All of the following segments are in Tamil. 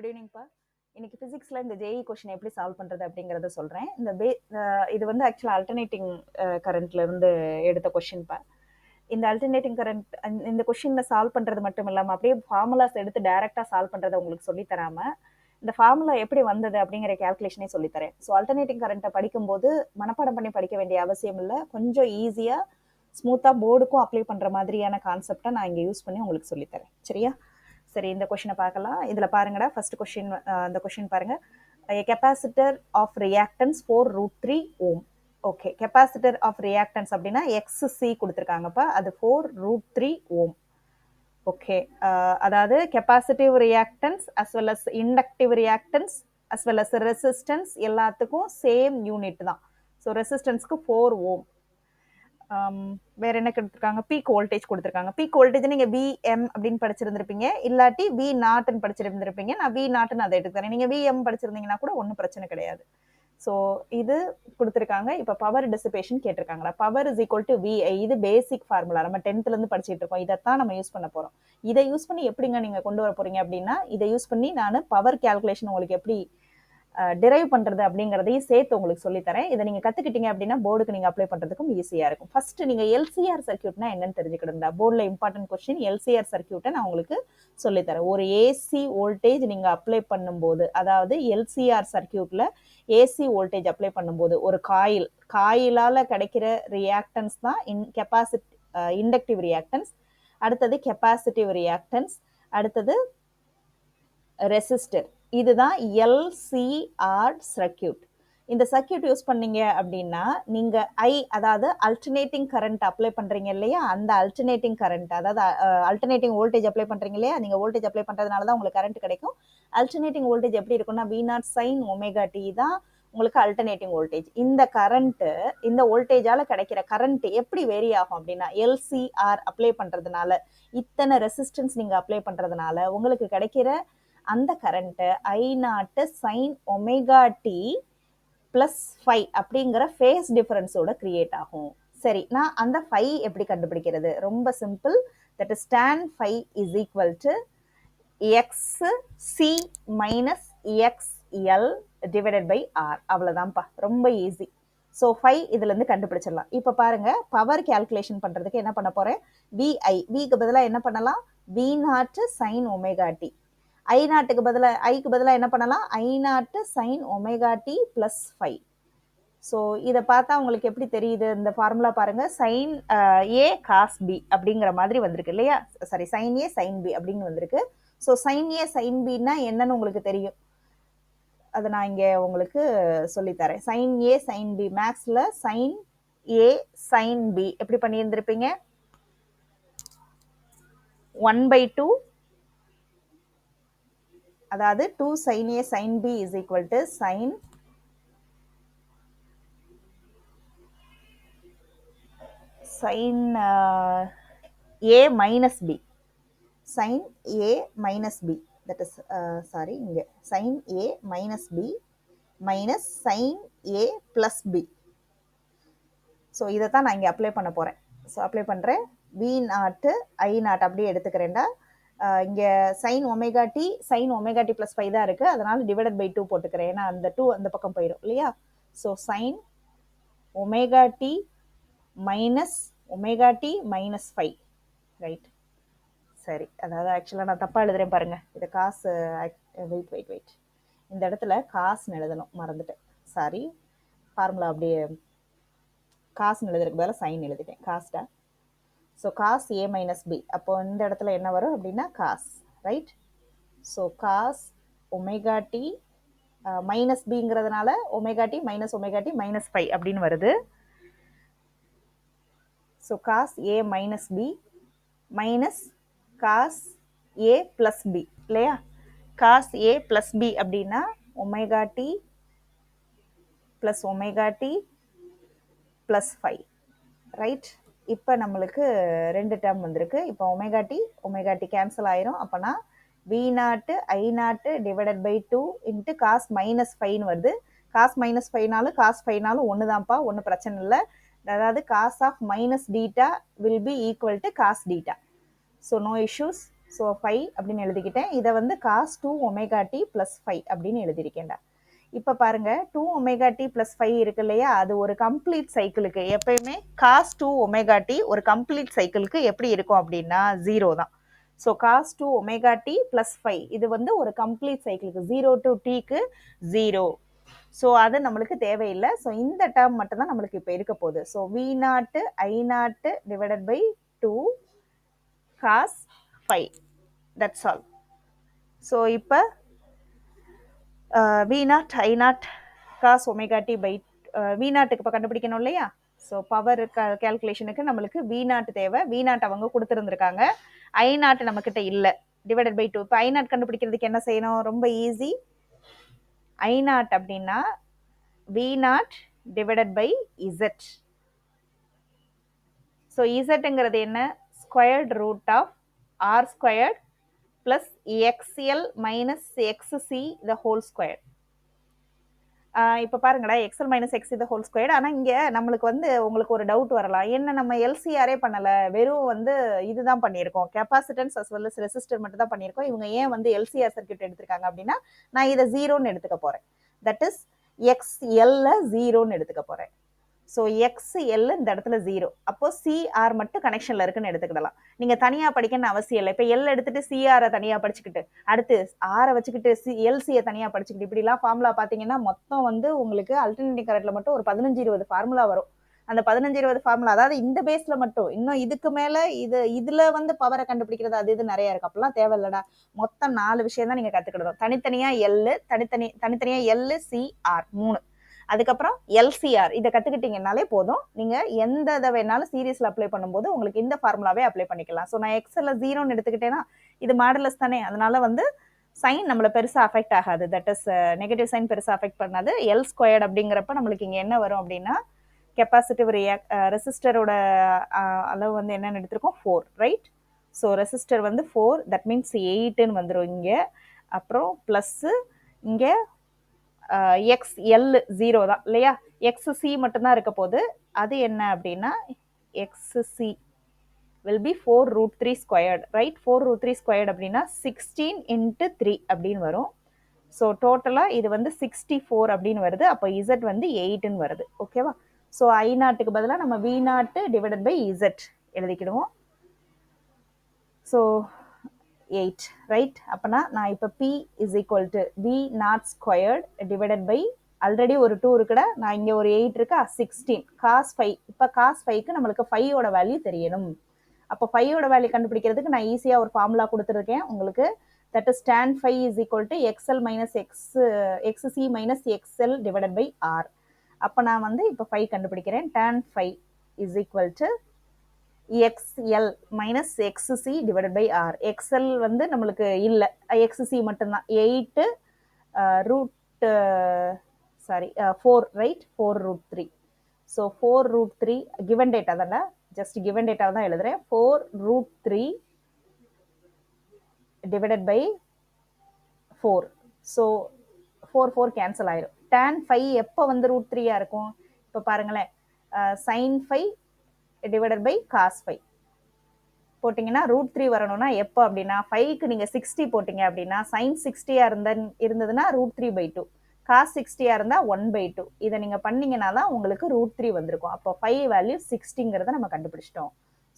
குட் ஈவினிங்ப்பா. இன்னைக்கு பிசிக்ஸ்ல இந்த ஜேஇ கொஸ்டின் எப்படி சால்வ் பண்றது அப்படிங்கறத சொல்றேன். இது வந்து ஆக்சுவலா அல்டர்னேட்டிங் கரண்ட்ல இருந்து எடுத்த கொஸ்டின்ப்பா. இந்த அல்டர்னேட்டிங் கரண்ட் இந்த கொஸ்டின்ல சால்வ் பண்றது மட்டும் இல்லாம அப்படியே ஃபார்முலாஸ் எடுத்து டைரக்டா சால்வ் பண்றதை உங்களுக்கு சொல்லி தராம இந்த ஃபார்முலா எப்படி வந்தது அப்படிங்கிற கேல்குலேஷனே சொல்லித்தரேன். ஸோ அல்டர்னேட்டிங் கரண்ட்டை படிக்கும்போது மனப்பாடம் பண்ணி படிக்க வேண்டிய அவசியம் இல்லை. கொஞ்சம் ஈஸியா ஸ்மூத்தா போர்டுக்கும் அப்ளை பண்ற மாதிரியான கான்செப்டை நான் இங்க யூஸ் பண்ணி உங்களுக்கு சொல்லித்தரேன். சரியா? சரி, இந்த கொஸ்டினை பார்க்கலாம். இதுல பாருங்கடா, ஃபர்ஸ்ட் கொஸ்டின். இந்த கொஸ்டின் பாருங்க. A capacitor of reactance 4√3 ohm. Okay, capacitor of reactance அப்படின்னா XC கொடுத்துருக்காங்கப்பா, அது 4√3 ohm. ஓகே, அதாவது capacitive reactance as well as inductive reactance as well as resistance எல்லாத்துக்கும் சேம் யூனிட் தான். ஸோ ரெசிஸ்டன்ஸ்க்கு 4 ohm. வேற என்ன கொடுத்துருக்காங்க? பீக் வோல்டேஜ் கொடுத்துருக்காங்க. பீக் வோல்டேஜ் நீங்க விஎம் அப்படின்னு படிச்சிருந்திருப்பீங்க, இல்லாட்டி வி நாட்னு படிச்சிருந்திருப்பீங்க. நான் வி நாட்னு அதை எடுத்துக்கிறேன். நீங்க விஎம் படிச்சிருந்தீங்கன்னா கூட ஒன்றும் பிரச்சனை கிடையாது. ஸோ இது கொடுத்துருக்காங்க. இப்போ பவர் டிசிபேஷன் கேட்டிருக்காங்களா? Power is equal to VI. இது பேசிக் ஃபார்முலா, நம்ம 10th இருந்து படிச்சுட்டு இருக்கோம். இதைத்தான் நம்ம யூஸ் பண்ண போறோம். இதை யூஸ் பண்ணி எப்படிங்க நீங்க கொண்டு வர போறீங்க அப்படின்னா, இதை யூஸ் பண்ணி நான் பவர் கேல்குலேஷன் உங்களுக்கு எப்படி டிரைவ் பண்றது அப்படிங்கறதையும் சேர்த்து உங்களுக்கு சொல்லித்தரேன். இதை நீங்க கத்துக்கிட்டீங்க அப்படின்னா போர்டுக்கு நீங்க அப்ளை பண்றதுக்கும் ஈஸியா இருக்கும். ஃபர்ஸ்ட் நீங்க எல்சிஆர் சர்க்கியூட்னா என்னன்னு தெரிஞ்சுக்கிடுங்க. போர்டுல இம்பார்ட்டன்ட் கொஸ்டின் எல்சிஆர் சர்க்கியூட்டை நான் உங்களுக்கு சொல்லித்தரேன். ஒரு ஏசி வோல்டேஜ் நீங்க அப்ளை பண்ணும்போது, அதாவது எல்சிஆர் சர்க்கியூட்ல ஏசி வோல்டேஜ் அப்ளை பண்ணும்போது ஒரு காயிலால கிடைக்கிற ரியாக்டன்ஸ் தான் இண்டக்டிவ் ரியாக்டன்ஸ், அடுத்தது கெப்பாசிட்டிவ் ரியாக்டன்ஸ், அடுத்தது ரெசிஸ்டர். இதுதான் எல்சிஆர் சர்க்கியூட். இந்த சர்க்கியூட் யூஸ் பண்ணீங்க அப்படின்னா நீங்க அதாவது அல்டர்னேட்டிங் கரண்ட் அப்ளை பண்றீங்க இல்லையா, அந்த அல்டர்னேட்டிங் கரண்ட், அதாவது அல்டர்னேட்டிங் வோல்டேஜ் அப்ளை பண்றீங்க இல்லையா, நீங்க வோல்டேஜ் அப்ளை பண்றதுனால தான் உங்களுக்கு கரண்ட் கிடைக்கும். அல்டர்னேட்டிங் வோல்டேஜ் எப்படி இருக்கும்னா V0 sin ஒமேகா டி தான் உங்களுக்கு அல்டர்னேட்டிங் வோல்டேஜ். இந்த கரண்ட், இந்த வோல்டேஜால கிடைக்கிற கரண்ட் எப்படி வேரி ஆகும் அப்படின்னா, எல்சிஆர் அப்ளை பண்றதுனால, இத்தனை ரெசிஸ்டன்ஸ் நீங்க அப்ளை பண்றதுனால உங்களுக்கு கிடைக்கிற அந்த current I0 sin omega D plus 5 அப்படிங்கிற ஃபேஸ் டிஃபரன்ஸோட கிரியேட் ஆகும். சரி, நான் அந்த 5 எப்படி கண்டுபிடிக்கிறது? ரொம்ப simple. That is tan 5 is equal to XC minus XL divided by R. அவ்வளவுதான்ப்பா, ரொம்ப ஈஸி. ஸோ 5 இதுல இருந்து கண்டுபிடிச்சிடலாம். இப்போ பாருங்க, பவர் கேல்குலேஷன் பண்றதுக்கு என்ன பண்ண போறேன்? விக்கு பதிலாக என்ன பண்ணலாம்? V0 sin omega D. ஐக்கு பதிலாக என்ன பண்ணலாம்? I0 sin omega D plus 5. So இதை பார்த்தா உங்களுக்கு எப்படி தெரியுது? இந்த ஃபார்முலா பாருங்க, சைன் ஏ காஸ் பி அப்படிங்கிற மாதிரி வந்திருக்கு இல்லையா? சாரி, சைன் ஏ சைன் பி அப்படின்னு வந்திருக்கு. ஸோ சைன் ஏ சைன் பின்னா என்னன்னு உங்களுக்கு தெரியும், அதை நான் இங்க உங்களுக்கு சொல்லித்தரேன். சைன் ஏ சைன் பி, மேக்ஸ்ல சைன் ஏ சைன் பி எப்படி பண்ணியிருந்திருப்பீங்க? 1/2, அதாவது 2 sin A sin B is equal to sin A minus B. Sin A minus B. That is, sorry, இங்க sin A minus B minus sin A plus B. So இதைத்தான் நான் இங்கே அப்ளை பண்ண போகிறேன். ஸோ அப்ளை பண்ணுறேன். V0 I0 அப்படியே எடுத்துக்கிறேன்டா. இங்கே சைன் ஒமேகா டி பிளஸ் 5 தான் இருக்குது, அதனால் டிவைடட் பை 2 போட்டுக்கிறேன். ஏன்னா அந்த 2 அந்த பக்கம் போயிடும் இல்லையா? So sine omega D minus omega D minus 5. Right, சரி. அதாவது ஆக்சுவலாக நான் தப்பாக எழுதுறேன் பாருங்க. இதை காசு வெயிட் இந்த இடத்துல காசுன்னு எழுதணும், மறந்துட்டேன். சாரி, ஃபார்முலா அப்படியே காசுன்னு எழுதுறதுக்கு பதிலாக சைன் எழுதிட்டேன், காஸ்டா. So cos A minus B. அப்போ இந்த இடத்துல என்ன வரும் அப்படின்னா cos. Right, so cos omega D minus பிங்கிறதுனால ஒமேகா டி மைனஸ் 5 அப்படின்னு வருது. So cos A minus B minus cos A plus B இல்லையா? காஸ் ஏ பிளஸ் பி அப்படின்னா ஒமேகா டி பிளஸ் 5. ரைட், இப்போ நம்மளுக்கு 2 டேர்ம் வந்திருக்கு. இப்போ ஒமேகா டி கேன்சல் ஆயிரும். அப்போனா V0 I0 divided by 2 into cos minus 5 வருது. காஸ் மைனஸ் 5நாலும் ஒன்று தான்ப்பா, ஒன்றும் பிரச்சனை இல்லை. அதாவது cos of minus theta will be equal to cos theta. So no issues. So 5 அப்படின்னு எழுதிக்கிட்டேன். இதை வந்து cos 2 ஒமேகா டி ப்ளஸ் 5 அப்படின்னு எழுதியிருக்கேன்டா. இப்போ பாருங்க 2 ஒமேகா டி ப்ளஸ் 5 இருக்கு இல்லையா, அது ஒரு கம்ப்ளீட் சைக்கிளுக்கு எப்பயுமே cos 2 ஒமேகா டி ஒரு கம்ப்ளீட் சைக்கிளுக்கு எப்படி இருக்கும் அப்படின்னா 0 தான். ஸோ cos 2 ஒமேகா டி ப்ளஸ் 5 இது வந்து ஒரு கம்ப்ளீட் சைக்கிளுக்கு 0 டு டிக்கு 0. ஸோ அது நம்மளுக்கு தேவையில்லை. ஸோ இந்த டேர்ம் மட்டும் தான் நம்மளுக்கு இப்போ இருக்க போகுது. So V0 I0 divided by 2 cos 5. That's all. So இப்போ V0 I0 cos omega T by V0க்கு இப்போ கண்டுபிடிக்கணும் இல்லையா. ஸோ பவர் கேல்குலேஷனுக்கு நம்மளுக்கு V0 தேவை. V0 அவங்க கொடுத்துருந்துருக்காங்க, I0 நம்மக்கிட்ட இல்லை, டிவைடட் பை 2. இப்போ I0 கண்டுபிடிக்கிறதுக்கு என்ன செய்யணும்? ரொம்ப ஈஸி. I0 அப்படின்னா V0 divided by Z. So இசட்ங்கிறது என்ன? Squared root of R squared plus XL minus XC the whole square. இப்போ பாருங்கடா, XL minus X the whole square. ஆனால் இங்கே நம்மளுக்கு வந்து உங்களுக்கு ஒரு டவுட் வரலாம், என்ன நம்ம எல்சிஆரே பண்ணலை, வெறும் வந்து இதுதான் பண்ணியிருக்கோம், capacitance as well as resistor மட்டும் தான் பண்ணியிருக்கோம், இவங்க ஏன் வந்து எல்சிஆர் சர்க்யூட் எடுத்திருக்காங்க அப்படின்னா நான் இதை 0ன்னு எடுத்துக்க போகிறேன். தட் இஸ் எக்ஸ்எல்ல 0ன்னு எடுத்துக்க போகிறேன். ஸோ XL இந்த இடத்துல 0, அப்போ CR மட்டும் கனெக்ஷன்ல இருக்குன்னு எடுத்துக்கிடலாம். நீங்க தனியா படிக்கணும்னு அவசியம் இல்லை. இப்போ எல் எடுத்துட்டு CR தனியா படிச்சுக்கிட்டு, அடுத்து R வச்சுக்கிட்டு LC தனியா படிச்சுக்கிட்டு, இப்படிலாம் ஃபார்முலா பார்த்தீங்கன்னா மொத்தம் வந்து உங்களுக்கு அல்டர்னேட்டிங் கரண்ட்ல மட்டும் ஒரு 15-20 ஃபார்முலா வரும். அந்த 15-20 ஃபார்முலா, அதாவது இந்த பேஸ்ல மட்டும், இன்னும் இதுக்கு மேல இதுல வந்து பவரை கண்டுபிடிக்கிறது அது இது நிறைய இருக்கு. அப்பெல்லாம் தேவையில்லடா. மொத்தம் 4 விஷயம் தான் நீங்க கத்துக்கிடணும். தனித்தனியா எல், தனித்தனியா LCR 3, அதுக்கப்புறம் எல்சிஆர். இதை கத்துக்கிட்டீங்கன்னாலே போதும், நீங்க எந்த இதை வேணாலும் சீரீஸ்ல அப்ளை பண்ணும்போது உங்களுக்கு இந்த ஃபார்முலாவே அப்ளை பண்ணிக்கலாம். ஸோ நான் எக்ஸ்எல்ல 0ன்னு எடுத்துக்கிட்டேன்னா இது மாடுலஸ் தானே, அதனால வந்து சைன் நம்மளை பெருசா அஃபெக்ட் ஆகாது. தட் இஸ் நெகட்டிவ் சைன் பெருசா அஃபெக்ட் பண்ணாது. எல் ஸ்கொயர்ட் அப்படிங்கிறப்ப நம்மளுக்கு இங்க என்ன வரும் அப்படின்னா, கெப்பாசிட்டிவ் ரெசிஸ்டரோட அளவு வந்து என்னன்னு எடுத்திருக்கோம், 4, ரைட். ஸோ ரெசிஸ்டர் வந்து 4, தட் மீன்ஸ் 8ன்னு வந்துடும் இங்க. அப்புறம் பிளஸ் இங்க XL 0 தான் இல்லையா, XC மட்டும்தான் இருக்க போது. அது என்ன அப்படின்னா XC will be 4√3 squared, right? 4√3 squared அப்படின்னா 16 into 3 அப்படின்னு வரும். ஸோ டோட்டலா இது வந்து 64 அப்படின்னு வருது. அப்போ Z வந்து 8ன்னு வருது. ஓகேவா? ஸோ I0க்கு பதிலாக நம்ம V0 டிவைடட் பை Z எழுதிக்கிடுவோம். So 8, right. அப்பனா நான் இப்போ P is equal to V0 squared divided by, already ஒரு 2 இருக்குடா, நான் இங்கே ஒரு 8 இருக்கா, 16 cos 5. இப்போ cos 5க்கு நம்மளுக்கு 5ஓட வேல்யூ தெரியணும். அப்போ 5ஓட வேல்யூ கண்டுபிடிக்கிறதுக்கு நான் ஈஸியாக ஒரு ஃபார்முலா கொடுத்துருக்கேன் உங்களுக்கு. That is tan 5 is equal to XL minus XC minus XL divided by R. அப்போ நான் வந்து இப்போ 5 கண்டுபிடிக்கிறேன். tan 5 is equal to XL minus XC divided by R. XL வந்து நம்மளுக்கு இல்லை, XC மட்டும்தான். 8 root 4, right? 4√3. So 4√3 given data தானே, just given data தான் எழுதுறேன். 4√3 divided by 4. ஸோ 4 கேன்சல் ஆயிரும். tan 5 எப்போ வந்து √3 இருக்கும்? இப்போ பாருங்களேன், sin 5 டிவைடட் பை cos 5 போட்டிங்கன்னா √3 வரணும்னா எப்போ அப்படின்னா 5க்கு நீங்கள் 60 போட்டிங்க அப்படின்னா sin 60 இருந்ததுன்னா √3/2, cos 60 இருந்தால் 1/2. இதை நீங்கள் பண்ணீங்கன்னா தான் உங்களுக்கு √3 வந்திருக்கும். அப்போ 5 வேல்யூ 60ங்கிறத நம்ம கண்டுபிடிச்சிட்டோம்.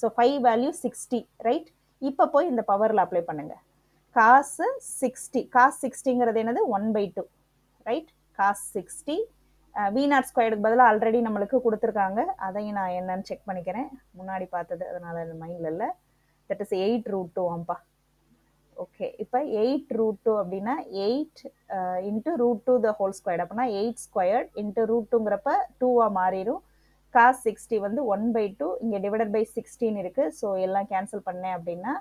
So 5 value 60, right. இப்போ போய் இந்த பவரில் அப்ளை பண்ணுங்க. cos 60ங்கிறது என்னது, 1/2, ரைட். cos 60 V0 ஸ்கொயருக்கு பதிலாக ஆல்ரெடி நம்மளுக்கு கொடுத்துருக்காங்க, அதையும் நான் என்னன்னு செக் பண்ணிக்கிறேன், முன்னாடி பார்த்தது அதனால மைண்டில் இல்லை. That is 8√2 ஆம்பா. ஓகே, இப்போ 8√2 அப்படின்னா 8 இன்ட்டு √2 த ஹோல் ஸ்கொயர்ட். அப்படின்னா 8 ஸ்கொயர்ட் இன்ட்டு √2ங்கிறப்ப 2ஆக மாறிடும். cos 60 வந்து 1/2, இங்கே டிவைடட் பை 16 இருக்கு. ஸோ எல்லாம் கேன்சல் பண்ணேன் அப்படின்னா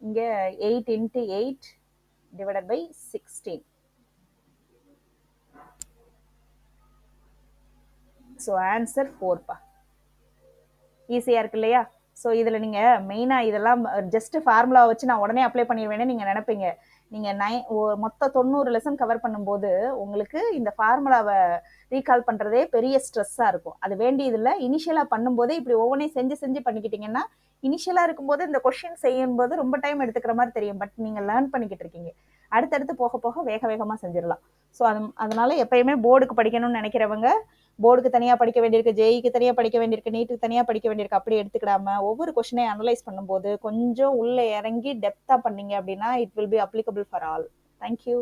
இங்கே 8 into 8 divided by 16. So answer 4பா. ஈஸியாக இருக்கு இல்லையா? ஸோ இதில் நீங்கள் மெயினாக இதெல்லாம் ஜஸ்ட் ஃபார்முலா வச்சு நான் உடனே அப்ளை பண்ணிடுவேன்னு நீங்கள் நினைப்பீங்க. நீங்க மொத்த 90 லெசன் கவர் பண்ணும்போது உங்களுக்கு இந்த ஃபார்முலாவை ரீகால் பண்றதே பெரிய ஸ்ட்ரெஸ்ஸா இருக்கும். அது வேண்டியது இல்லை. இனிஷியலா பண்ணும்போதே இப்படி ஒவ்வொன்றையும் செஞ்சு செஞ்சு பண்ணிக்கிட்டீங்கன்னா இனிஷியலா இருக்கும்போது இந்த கொஸ்டின் செய்யும் போது ரொம்ப டைம் எடுத்துக்கிற மாதிரி தெரியும். பட் நீங்க லேர்ன் பண்ணிக்கிட்டு இருக்கீங்க, அடுத்தடுத்து போக போக வேக வேகமா செஞ்சிடலாம். ஸோ அதனால எப்பயுமே போர்டுக்கு படிக்கணும்னு நினைக்கிறவங்க போர்டுக்கு தனியா படிக்க வேண்டியிருக்கு, ஜேஇக்கு தனியா படிக்க வேண்டியிருக்கு, நீட்டுக்கு தனியா படிக்க வேண்டியிருக்கு அப்படி எடுத்துக்கிடாம ஒவ்வொரு கொஸ்டினையும் அனலைஸ் பண்ணும்போது கொஞ்சம் உள்ள இறங்கி டெப்தா பண்ணீங்க அப்படின்னா it will be applicable for all. Thank you.